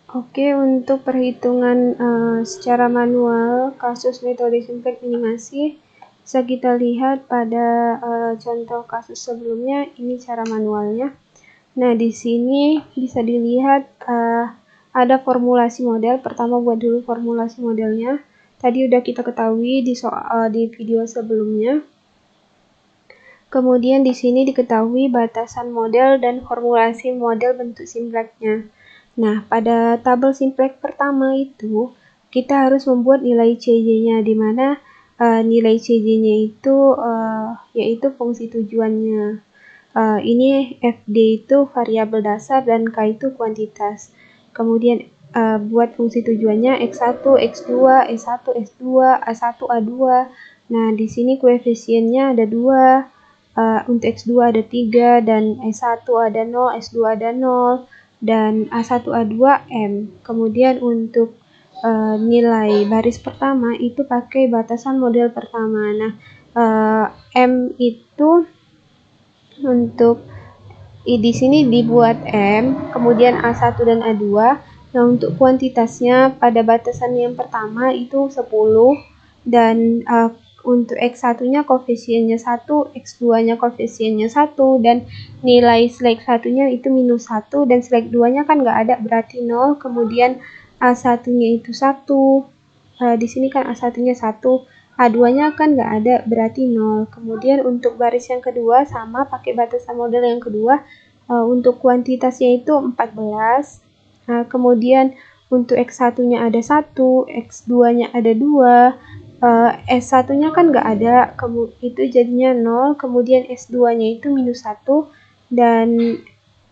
Oke, untuk perhitungan secara manual kasus metode simplex minimasi bisa kita lihat pada contoh kasus sebelumnya. Ini cara manualnya. Nah, di sini bisa dilihat ada formulasi model. Pertama buat dulu formulasi modelnya. Tadi udah kita ketahui di video sebelumnya. Kemudian di sini diketahui batasan model dan formulasi model bentuk simplexnya. Nah, pada tabel simplex pertama itu kita harus membuat nilai CJ-nya, di mana nilai CJ-nya itu yaitu fungsi tujuannya. Ini FD itu variabel dasar dan K itu kuantitas. Kemudian buat fungsi tujuannya X1, X2, S1, S2, A1, A2. Nah, di sini koefisiennya ada 2. Untuk X2 ada 3 dan S1 ada 0, S2 ada 0 dan A1 A2 M. Kemudian untuk nilai baris pertama itu pakai batasan model pertama. Nah, M itu untuk di sini dibuat M, kemudian A1 dan A2. Nah, untuk kuantitasnya pada batasan yang pertama itu 10 dan untuk X1-nya koefisiennya 1, X2-nya koefisiennya 1, dan nilai selek 1-nya itu minus 1, dan selek 2-nya kan nggak ada, berarti 0, kemudian A1-nya itu 1, di sini kan A1-nya 1, A2-nya kan nggak ada, berarti 0. Kemudian untuk baris yang kedua sama pakai batasan model yang kedua, untuk kuantitasnya itu 14, kemudian untuk X1-nya ada 1, X2-nya ada 2, S1-nya kan nggak ada, itu jadinya 0, kemudian S2-nya itu minus 1, dan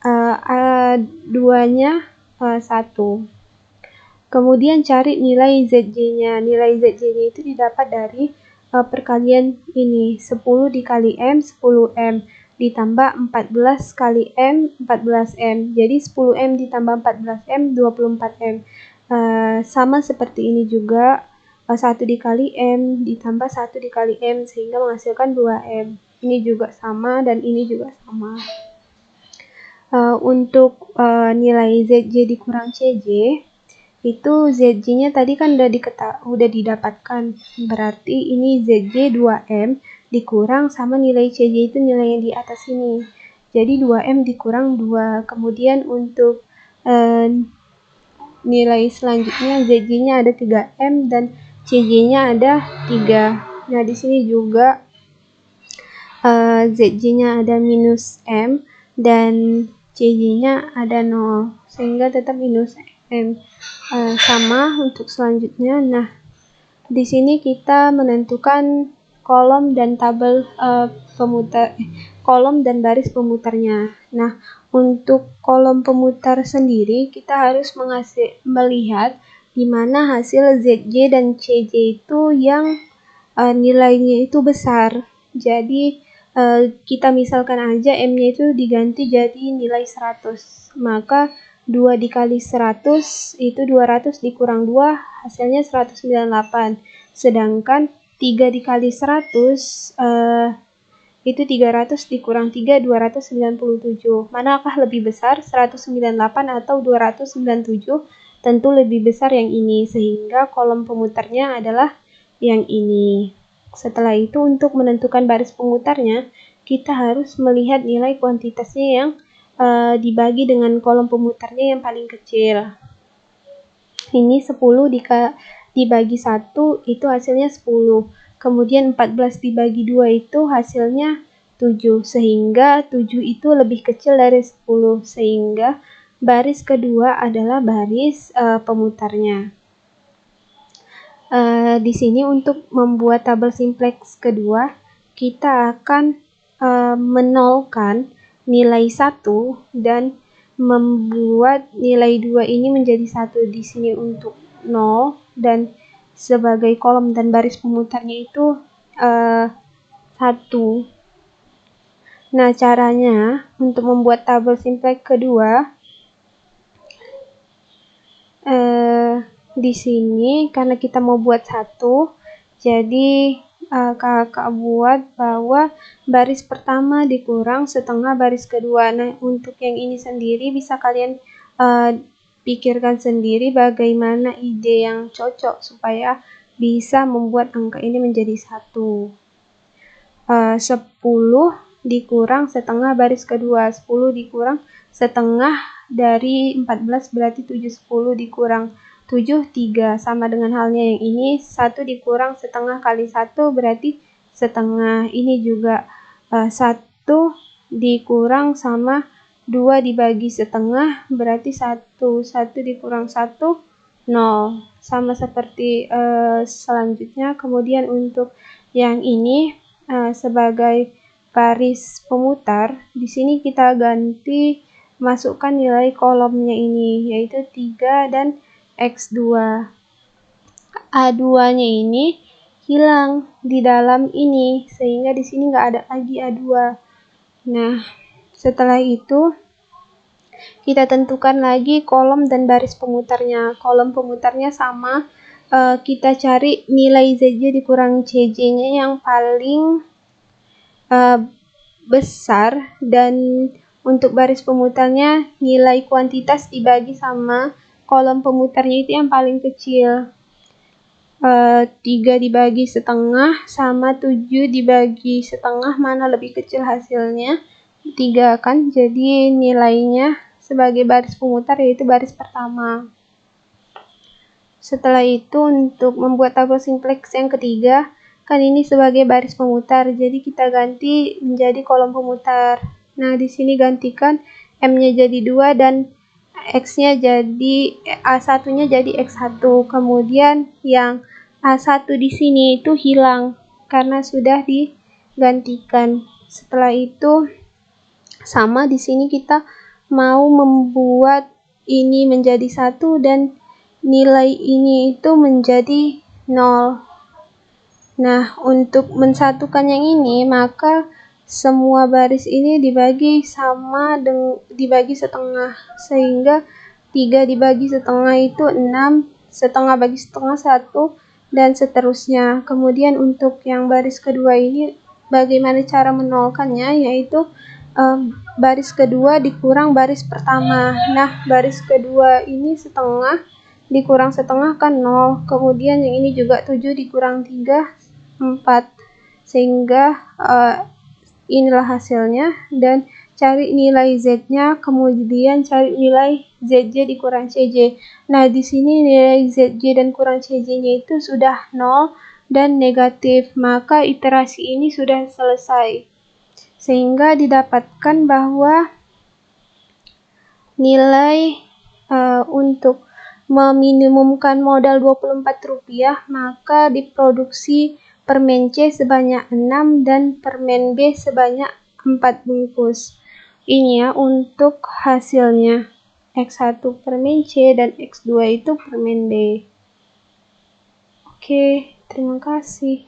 A2-nya 1. Kemudian cari nilai ZJ-nya. Nilai ZJ-nya itu didapat dari perkalian ini, 10 dikali M, 10M, ditambah 14 kali M, 14M. Jadi 10M ditambah 14M, 24M. Sama seperti ini juga, 1 dikali M ditambah 1 dikali M, sehingga menghasilkan 2M. Ini juga sama dan ini juga sama. Untuk nilai ZJ dikurang CJ, itu ZJ-nya tadi kan udah didapatkan, berarti ini ZJ 2M dikurang sama nilai CJ itu nilai yang di atas ini, jadi 2M dikurang 2. Kemudian untuk nilai selanjutnya ZJ-nya ada 3M dan CJ-nya ada 3. Nah, di sini juga ZJ-nya ada minus M dan CJ-nya ada 0, sehingga tetap minus M. Sama untuk selanjutnya. Nah, di sini kita menentukan kolom dan tabel kolom dan baris pemutarnya. Nah, untuk kolom pemutar sendiri kita harus melihat di mana hasil ZJ dan CJ itu yang nilainya itu besar. Jadi kita misalkan aja M-nya itu diganti jadi nilai 100. Maka 2 dikali 100 itu 200 dikurang 2 hasilnya 198. Sedangkan 3 dikali 100 itu 300 dikurang 3, 297. Manakah lebih besar, 198 atau 297? Tentu lebih besar yang ini, sehingga kolom pemutarnya adalah yang ini. Setelah itu untuk menentukan baris pemutarnya, kita harus melihat nilai kuantitasnya yang dibagi dengan kolom pemutarnya yang paling kecil. Ini 10 dibagi 1 itu hasilnya 10. Kemudian 14 dibagi 2 itu hasilnya 7. Sehingga 7 itu lebih kecil dari 10. Sehingga baris kedua adalah baris pemutarnya. Di sini untuk membuat tabel simplex kedua, kita akan menolkan nilai 1 dan membuat nilai 2 ini menjadi 1 di sini untuk 0, dan sebagai kolom dan baris pemutarnya itu 1. Nah, caranya untuk membuat tabel simplex kedua, di sini karena kita mau buat 1, jadi kakak buat bahwa baris pertama dikurang setengah baris kedua. Nah, untuk yang ini sendiri bisa kalian pikirkan sendiri bagaimana ide yang cocok supaya bisa membuat angka ini menjadi 1. 10 dikurang setengah baris kedua. 10 dikurang setengah dari 14 berarti 7. 10 dikurang 7, 3. Sama dengan halnya yang ini, 1 dikurang setengah kali 1 berarti setengah. Ini juga 1 dikurang sama 2 dibagi setengah berarti 1. 1 dikurang 1, 0. Sama seperti selanjutnya. Kemudian untuk yang ini sebagai baris pemutar, di sini kita ganti masukkan nilai kolomnya ini, yaitu 3 dan X2. A2-nya ini hilang di dalam ini, sehingga di sini nggak ada lagi A2. Nah, setelah itu kita tentukan lagi kolom dan baris pemutarnya. Kolom pemutarnya sama, kita cari nilai ZJ dikurang CJ-nya yang paling besar, dan untuk baris pemutarnya nilai kuantitas dibagi sama kolom pemutarnya itu yang paling kecil. 3 dibagi setengah sama 7 dibagi setengah, mana lebih kecil hasilnya? 3 kan, jadi nilainya sebagai baris pemutar yaitu baris pertama. Setelah itu untuk membuat tabel simplex yang ketiga, kan ini sebagai baris pemutar, jadi kita ganti menjadi kolom pemutar. Nah, di sini gantikan M-nya jadi 2 dan X-nya jadi A1-nya jadi X1. Kemudian yang A1 di sini itu hilang karena sudah digantikan. Setelah itu sama di sini kita mau membuat ini menjadi 1 dan nilai ini itu menjadi 0. Nah, untuk mensatukan yang ini, maka semua baris ini dibagi dibagi setengah, sehingga 3 dibagi setengah itu 6, setengah bagi setengah 1, dan seterusnya. Kemudian untuk yang baris kedua ini, bagaimana cara menolkannya, yaitu baris kedua dikurang baris pertama. Nah, baris kedua ini setengah dikurang setengah kan 0, kemudian yang ini juga 7 dikurang 3, 4, sehingga inilah hasilnya. Dan cari nilai Z-nya, kemudian cari nilai ZJ dikurang CJ. Nah, di sini nilai ZJ dan kurang CJ-nya itu sudah 0 dan negatif, maka iterasi ini sudah selesai, sehingga didapatkan bahwa nilai untuk meminimumkan modal Rp24, maka diproduksi permen C sebanyak 6 dan permen B sebanyak 4 bungkus. Ini ya untuk hasilnya. X1 permen C dan X2 itu permen B. Oke, terima kasih.